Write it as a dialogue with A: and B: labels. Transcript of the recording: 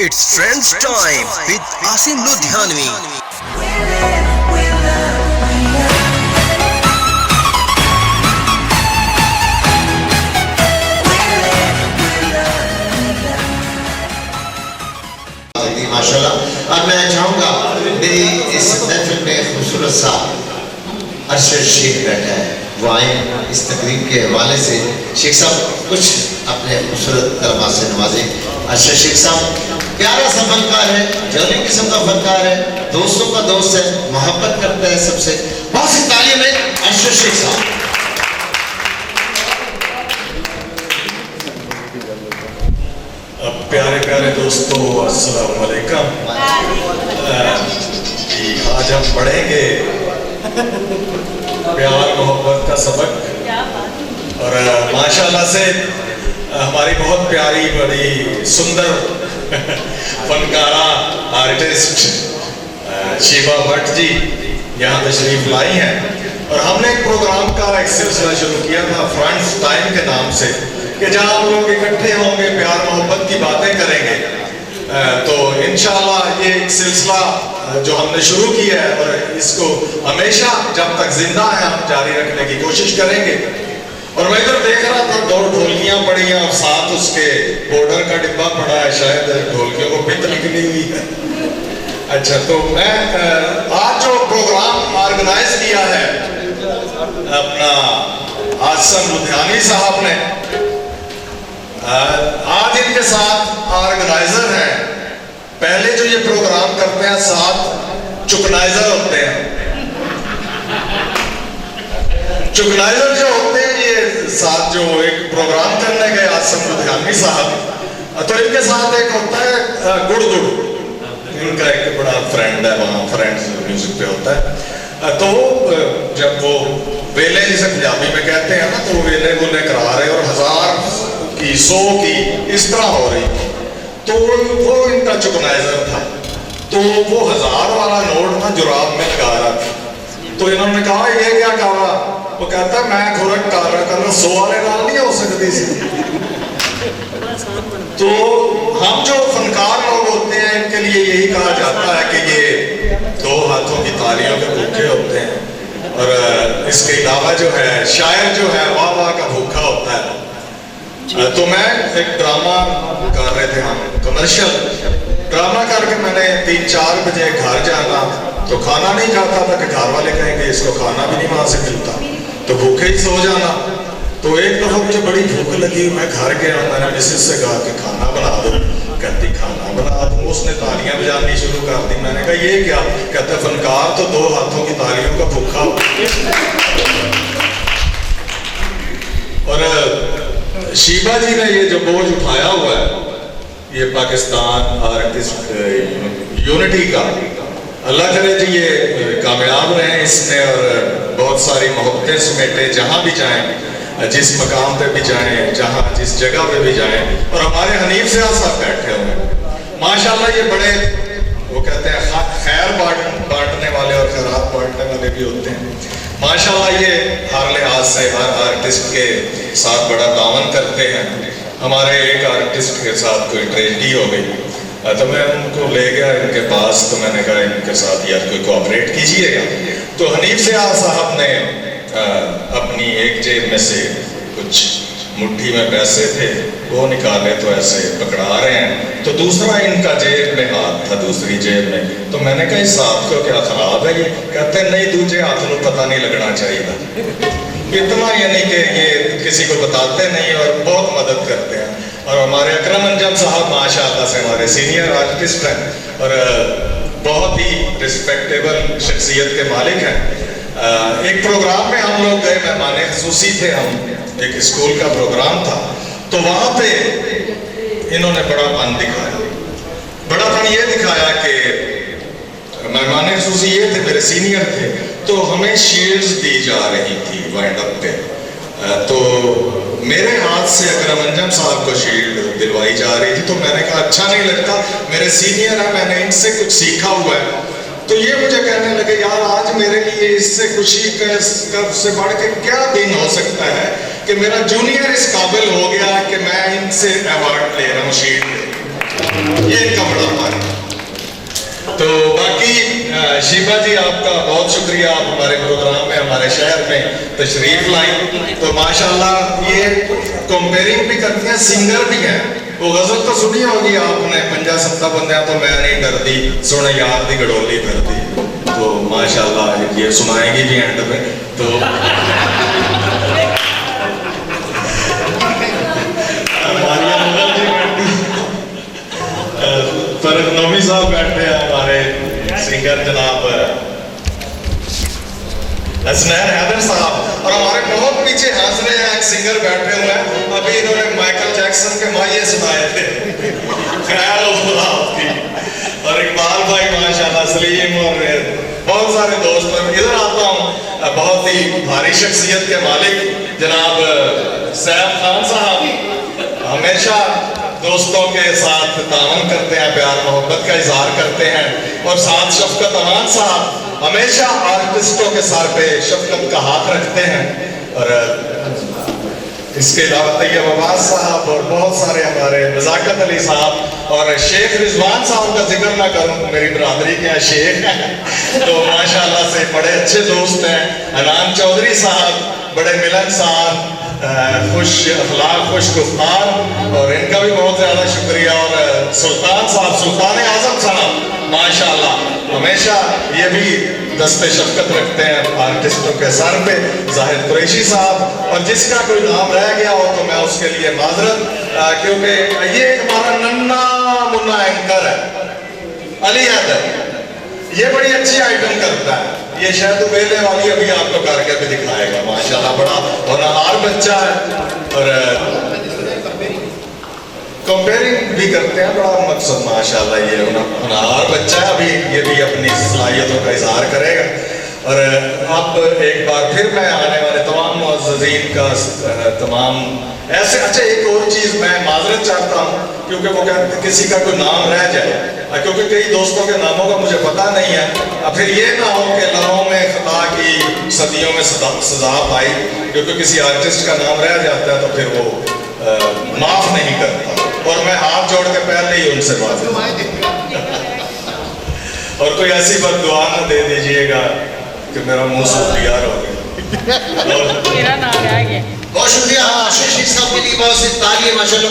A: It's Friends Time with Asim Ludhianvi.
B: माशाल्लाह। और मैं चाहूँगा मेरी इस महफिल में खूबसूरत सा अरशद शेख बैठा है, वो आए इस तकरीब के हवाले से। शेख साहब कुछ अपने खूबसूरत कलमात से नवाजें। अरशद शेख साहब प्यारा सा फनकार है, जौहरी किस्म का फनकार है, दोस्तों का दोस्त है, मोहब्बत करता है सबसे। बहुत सी तालीमें अरशद शेख साहब।
C: प्यारे प्यारे दोस्तों, अस्सलाम वालेकुम। आज हम पढ़ेंगे प्यार मोहब्बत का सबक, और माशाल्लाह से हमारी बहुत प्यारी बड़ी सुंदर फनकारा आर्टिस्ट शीबा भट्ट जी यहाँ तशरीफ लाई हैं। और हमने एक प्रोग्राम का एक सिलसिला शुरू किया था फ्रेंड्स टाइम के नाम से, कि जहाँ हम लोग इकट्ठे होंगे, प्यार मोहब्बत की बातें करेंगे। तो इंशाअल्लाह ये एक सिलसिला जो हमने शुरू किया है, और इसको हमेशा जब तक जिंदा है हम जारी रखने की कोशिश करेंगे। और मैं इधर देख रहा था 2 ढोलकियाँ पड़ी हैं और साथ उसके बॉर्डर का डिब्बा पड़ा है, शायद ढोलकियों को पित निकली हुई है। अच्छा, तो मैं आज जो प्रोग्राम ऑर्गेनाइज किया है अपना आसिम लुधियानवी साहब ने, आज इनके साथ ऑर्गेनाइजर हैं। पहले जो ये प्रोग्राम करते हैं 7 चुकनाइजर होते हैं। चुकनाइजर जो होते हैं ये 7 जो एक प्रोग्राम करने गए आसिम लुधियानवी साहब, तो इनके साथ एक होता है गुड़, इनका एक बड़ा फ्रेंड है, वहाँ फ्रेंड्स म्यूजिक पे होता है। तो जब वो वेले जिसे पंजाबी में कहते हैं ना, तो वेले बोले करा रहे और 1000 की 100 की इस तरह हो रही, तो वो इनका चुकनाइजर था। तो वो 1000 वाला नोट ना जुराब में लगा रहा था। तो इन्होंने कहा ये क्या कहा? वो कहता मैं खुरक कर रहा 100 वाले नाल नहीं हो सकती सी। तो हम जो फनकार लोग होते हैं इनके लिए यही कहा जाता है कि ये 2 हाथों की तालियों के भूखे होते हैं। और इसके अलावा जो है शायर जो है वाह वाह का भूखा होता है। तो मैं एक ड्रामा कर रहे थे, हम कमर्शियल ड्रामा करके मैंने 3-4 बजे घर जाना, तो खाना नहीं खाता था कि घर वाले कहेंगे इसको खाना भी नहीं वहां से मिलता, तो भूखे ही सो जाना। तो एक दफा मुझे बड़ी भूख लगी, मैं घर गया, मैंने मिसेस से कहा कि खाना बना दो। कहती खाना बना दूं। उसने तालियां बजानी शुरू कर दी। मैंने कहा ये क्या? कहता फनकार तो 2 हाथों की तालियों का भूखा। और शीबा जी ने ये जो बोझ उठाया हुआ है, ये पाकिस्तान आर्टिस्ट यूनिटी का, अल्लाह करे जी ये कामयाब रहे इसमें, और बहुत सारी मोहब्बतें समेटे, जहाँ भी जाएं, जिस मकाम पे भी जाएं, जहाँ जिस जगह पे भी जाएं। और हमारे हनीफ से साहब बैठे हुए हैं माशाल्लाह, ये बड़े वो कहते हैं खैर बांटने वाले और खैरात बांटने वाले भी होते हैं माशाल्लाह। ये हर लिहाज से हर आर्टिस्ट के साथ बड़ा तावन करते हैं। हमारे एक आर्टिस्ट के साथ कोई ट्रेजेडी हो गई, तो मैं उनको ले गया इनके पास, तो मैंने कहा इनके साथ यार कोई कोऑपरेट कीजिएगा। तो हनीफ से साहब ने अपनी एक जेब में से कुछ मुट्ठी में पैसे थे वो निकाले, तो ऐसे पकड़ा रहे हैं, तो दूसरा इनका जेब में हाथ था, दूसरी जेब में। तो मैंने कहा इस हाथ को क्या खराब है? ये कहते नहीं दूजे हाथ को पता नहीं लगना चाहिए। इतना यानी कि ये किसी को बताते नहीं और बहुत मदद करते हैं। और हमारे अकरम अंजम साहब माशाअल्लाह से हमारे सीनियर आर्टिस्ट हैं और बहुत ही रिस्पेक्टेबल शख्सियत के मालिक हैं। एक प्रोग्राम में हम लोग गए, मेहमान खसूसी थे हम, एक स्कूल का प्रोग्राम था, तो वहाँ पे इन्होंने बड़ापन दिखाया। बड़ापन ये दिखाया कि मेहमान खसूसी ये थे, मेरे सीनियर थे, तो हमें शील्ड्स दी जा रही थी वाइंड अप पे। तो मेरे हाथ से अकरम अंजम साहब को शील्ड दिलवाई जा रही थी, तो मैंने कहा अच्छा नहीं लगता, मेरे सीनियर है, मैंने इनसे कुछ सीखा हुआ है। तो ये मुझे कहने लगे यार आज मेरे लिए इससे खुशी से बढ़ के क्या दिन हो सकता है कि मेरा जूनियर इस काबिल हो गया कि मैं इनसे अवार्ड ले रहा हूँ, शील्ड। ये इनका बड़ा شیبہ جی آپ کا بہت شکریہ، آپ ہمارے پروگرام میں ہمارے شہر میں تشریف لائیں. تو ماشاءاللہ یہ کمپیرنگ بھی کرتی ہیں، سنگر بھی ہیں. وہ غزل تو سنی ہوگی آپ نے، 50-70 بندیاں تو میں نہیں ڈردی سونے یار دی گڑولی پھردی. تو ماشاءاللہ یہ سنائیں گی بھی اینڈ میں. تو فرق نومی صاحب بیٹھے ہیں، ہمارے سنگر جناب حسنین حیدر صاحب، اور ہمارے بہت پیچھے حاضرے ہیں ایک سنگر بیٹھے ہوئے ہیں، ابھی انہوں نے مائیکل جیکسن کے مائیے سنائے تھے، خیال ہو خدا آپ کی. اور اقبال بھائی ماشاءاللہ، سلیم اور بہت سارے دوست ہیں. ادھر آتا ہوں، بہت ہی بھاری شخصیت کے مالک جناب سیف خان صاحب ہمیشہ دوستوں کے ساتھ تعاون کرتے ہیں، پیار محبت کا اظہار کرتے ہیں. اور ساتھ شفقت امان صاحب ہمیشہ آرٹسٹوں کے سر پہ شفقت کا ہاتھ رکھتے ہیں. اور اس کے علاوہ طیب عباس صاحب اور بہت سارے ہمارے نزاکت علی صاحب اور شیخ رضوان صاحب کا ذکر نہ کروں، میری برادری کے شیخ ہیں تو ماشاءاللہ سے بڑے اچھے دوست ہیں. انان چودھری صاحب بڑے ملنسار، خوش اخلاق، خوش گفتار، اور ان کا بھی بہت زیادہ شکریہ. اور سلطان صاحب، سلطان اعظم صاحب ماشاءاللہ ہمیشہ یہ بھی دست شفقت رکھتے ہیں آرٹسٹوں کے سر پہ. زاہد قریشی صاحب، اور جس کا کوئی نام رہ گیا ہو تو میں اس کے لیے معذرت، کیونکہ یہ ہمارا ننا منا اینکر ہے علی حیدر، یہ بڑی اچھی آئٹم کرتا ہے. یہ شاید بیلے والی ابھی آپ کو کر کے بھی دکھائے گا ماشاءاللہ. بڑا ہونہار بچہ ہے اور کمپیرنگ بھی کرتے ہیں، بڑا مقصد ماشاءاللہ. یہ ہونہار بچہ ہے، ابھی یہ بھی اپنی صلاحیتوں کا اظہار کرے گا. اور اب ایک بار پھر میں آنے والے تمام معززین کا تمام ایسے، اچھا ایک اور چیز میں معذرت چاہتا ہوں، کیونکہ وہ کہتے کسی کا کوئی نام رہ جائے، کیونکہ کئی دوستوں کے ناموں کا مجھے پتہ نہیں ہے. پھر یہ نہ ہو کہ لمحوں میں خطا کی صدیوں میں سزا پائی، کیونکہ کسی آرٹسٹ کا نام رہ جاتا ہے تو پھر وہ معاف نہیں کرتا. اور میں ہاتھ جوڑ کے پہلے ہی ان سے معذرت، اور کوئی ایسی بد دعا نہ دے دیجئے گا کہ میرا منہ سوکھیار ہو گیا.
D: میرا نام رہ گیا.
B: بہت شکریہ شیخ صاحب کے لیے، بہت سی تعلیم ماشاءاللہ.